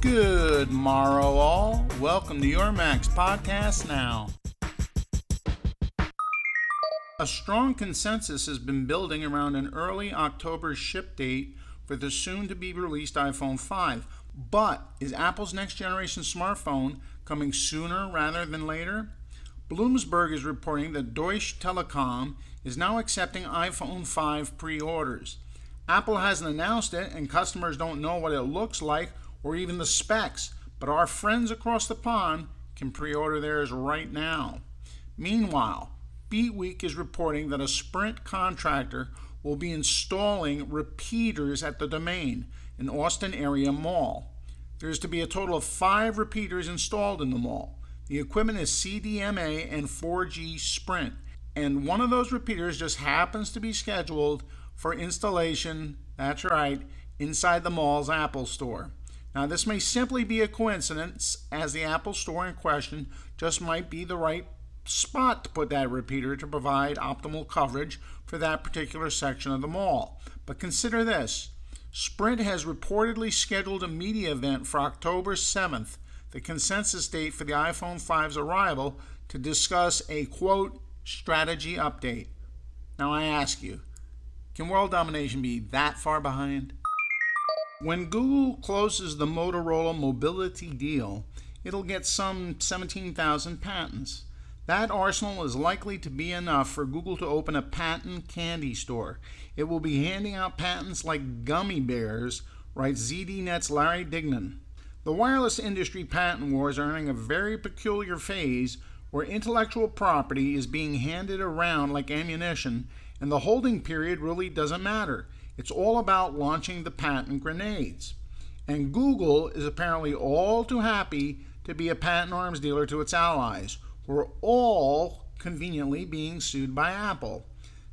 Good morrow, all. Welcome to your Max Podcast Now. A strong consensus has been building around an early October ship date for the soon-to-be-released iPhone 5. But is Apple's next-generation smartphone coming sooner rather than later? Bloomberg is reporting that Deutsche Telekom is now accepting iPhone 5 pre-orders. Apple hasn't announced it, and customers don't know what it looks like or even the specs, but our friends across the pond can pre-order theirs right now. Meanwhile, Beatweek is reporting that a Sprint contractor will be installing repeaters at the Domain, an Austin area mall. There's to be a total of 5 repeaters installed in the mall. The equipment is CDMA and 4G Sprint, and one of those repeaters just happens to be scheduled for installation, that's right, inside the mall's Apple Store. Now, this may simply be a coincidence, as the Apple Store in question just might be the right spot to put that repeater to provide optimal coverage for that particular section of the mall. But consider this. Sprint has reportedly scheduled a media event for October 7th, the consensus date for the iPhone 5's arrival, to discuss a, quote, strategy update. Now I ask you, can world domination be that far behind? When Google closes the Motorola mobility deal, it'll get some 17,000 patents. That arsenal is likely to be enough for Google to open a patent candy store. It will be handing out patents like gummy bears, writes ZDNet's Larry Dignan. The wireless industry patent wars are entering a very peculiar phase where intellectual property is being handed around like ammunition, and the holding period really doesn't matter. It's all about launching the patent grenades. And Google is apparently all too happy to be a patent arms dealer to its allies, who are all conveniently being sued by Apple.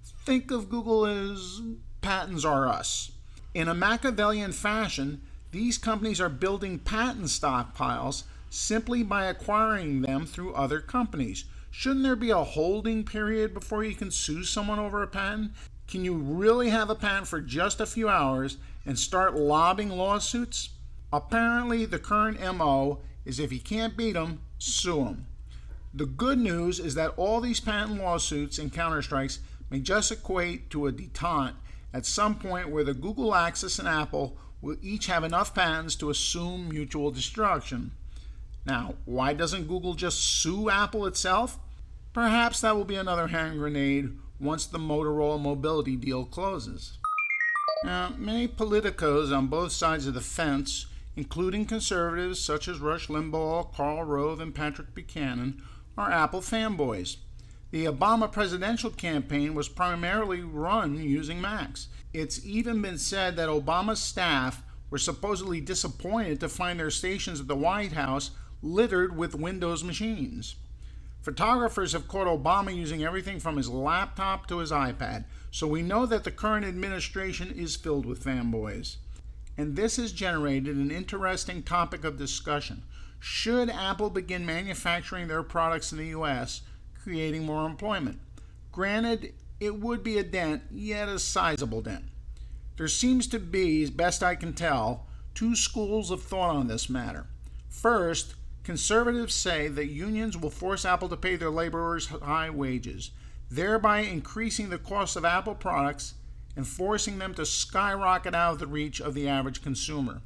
Think of Google as patents are us. In a Machiavellian fashion, these companies are building patent stockpiles simply by acquiring them through other companies. Shouldn't there be a holding period before you can sue someone over a patent? Can you really have a patent for just a few hours and start lobbing lawsuits? Apparently, the current MO is if you can't beat them, sue them. The good news is that all these patent lawsuits and counterstrikes may just equate to a detente at some point where the Google Axis and Apple will each have enough patents to assume mutual destruction. Now, why doesn't Google just sue Apple itself? Perhaps that will be another hand grenade once the Motorola mobility deal closes. Now, many politicos on both sides of the fence, including conservatives such as Rush Limbaugh, Karl Rove, and Patrick Buchanan, are Apple fanboys. The Obama presidential campaign was primarily run using Macs. It's even been said that Obama's staff were supposedly disappointed to find their stations at the White House littered with Windows machines. Photographers have caught Obama using everything from his laptop to his iPad, so we know that the current administration is filled with fanboys. And this has generated an interesting topic of discussion. Should Apple begin manufacturing their products in the U.S., creating more employment? Granted, it would be a dent, yet a sizable dent. There seems to be, as best I can tell, 2 schools of thought on this matter. First, conservatives say that unions will force Apple to pay their laborers high wages, thereby increasing the cost of Apple products and forcing them to skyrocket out of the reach of the average consumer.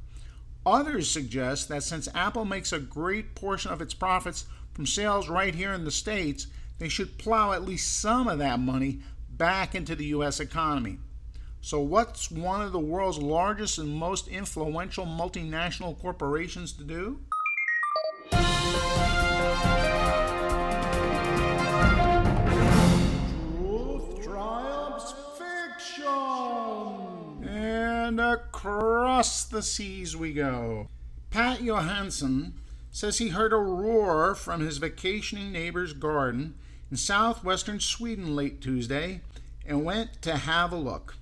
Others suggest that since Apple makes a great portion of its profits from sales right here in the States, they should plow at least some of that money back into the U.S. economy. So what's one of the world's largest and most influential multinational corporations to do? Truth triumphs fiction! And across the seas we go. Pat Johansson says he heard a roar from his vacationing neighbor's garden in southwestern Sweden late Tuesday and went to have a look.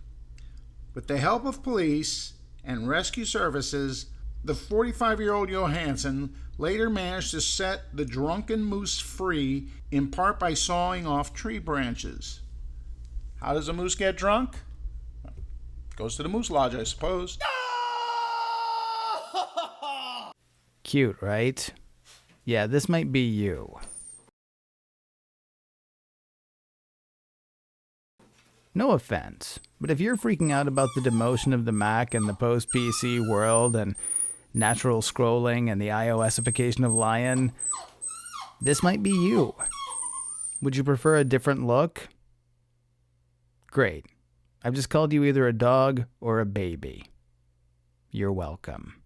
With the help of police and rescue services, the 45-year-old Johansson later managed to set the drunken moose free, in part by sawing off tree branches. How does a moose get drunk? Goes to the moose lodge, I suppose. Cute, right? Yeah, this might be you. No offense, but if you're freaking out about the demotion of the Mac and the post-PC world and natural scrolling and the iOSification of Lion, this might be you. Would you prefer a different look? Great. I've just called you either a dog or a baby. You're welcome.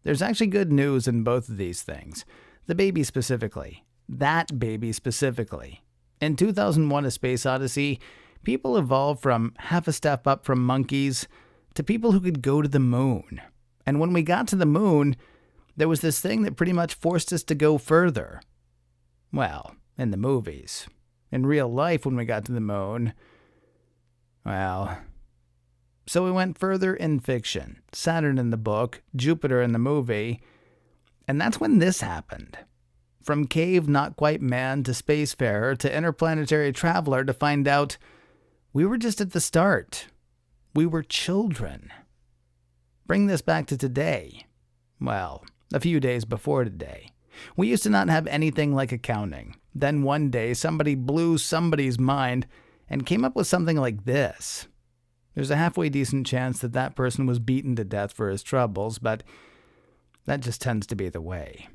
There's actually good news in both of these things. The baby specifically. That baby specifically. In 2001: A Space Odyssey, people evolved from half a step up from monkeys to people who could go to the moon. And when we got to the moon, there was this thing that pretty much forced us to go further. Well, in the movies. In real life, when we got to the moon, well, so we went further in fiction. Saturn in the book, Jupiter in the movie, and that's when this happened. From cave not quite man to spacefarer to interplanetary traveler to find out we were just at the start. We were children. Bring this back to today. Well, a few days before today. We used to not have anything like accounting. Then one day, somebody blew somebody's mind and came up with something like this. There's a halfway decent chance that that person was beaten to death for his troubles, but that just tends to be the way.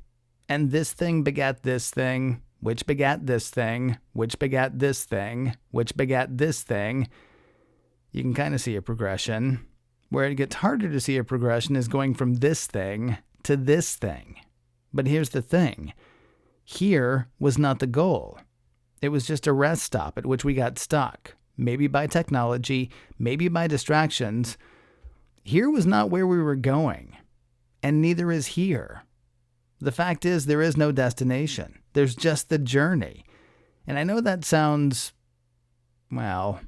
And this thing begat this thing, which begat this thing, which begat this thing, which begat this thing. You can kind of see a progression. Where it gets harder to see a progression is going from this thing to this thing. But here's the thing. Here was not the goal. It was just a rest stop at which we got stuck. Maybe by technology, maybe by distractions. Here was not where we were going. And neither is here. The fact is, there is no destination. There's just the journey. And I know that sounds, well,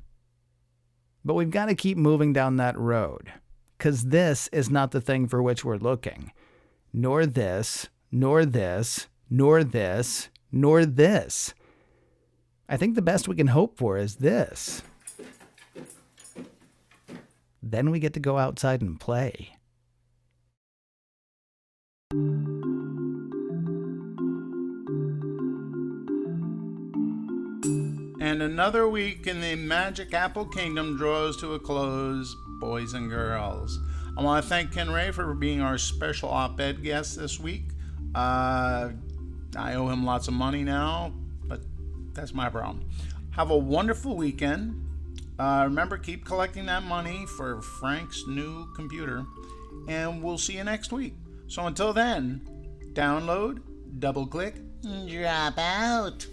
but we've got to keep moving down that road. Because this is not the thing for which we're looking. Nor this, nor this, nor this, nor this. I think the best we can hope for is this. Then we get to go outside and play. And another week in the Magic Apple Kingdom draws to a close, boys and girls. I want to thank Ken Ray for being our special op-ed guest this week. I owe him lots of money now, but that's my problem. Have a wonderful weekend. Remember, keep collecting that money for Frank's new computer, and we'll see you next week. So until then, download, double-click, drop out.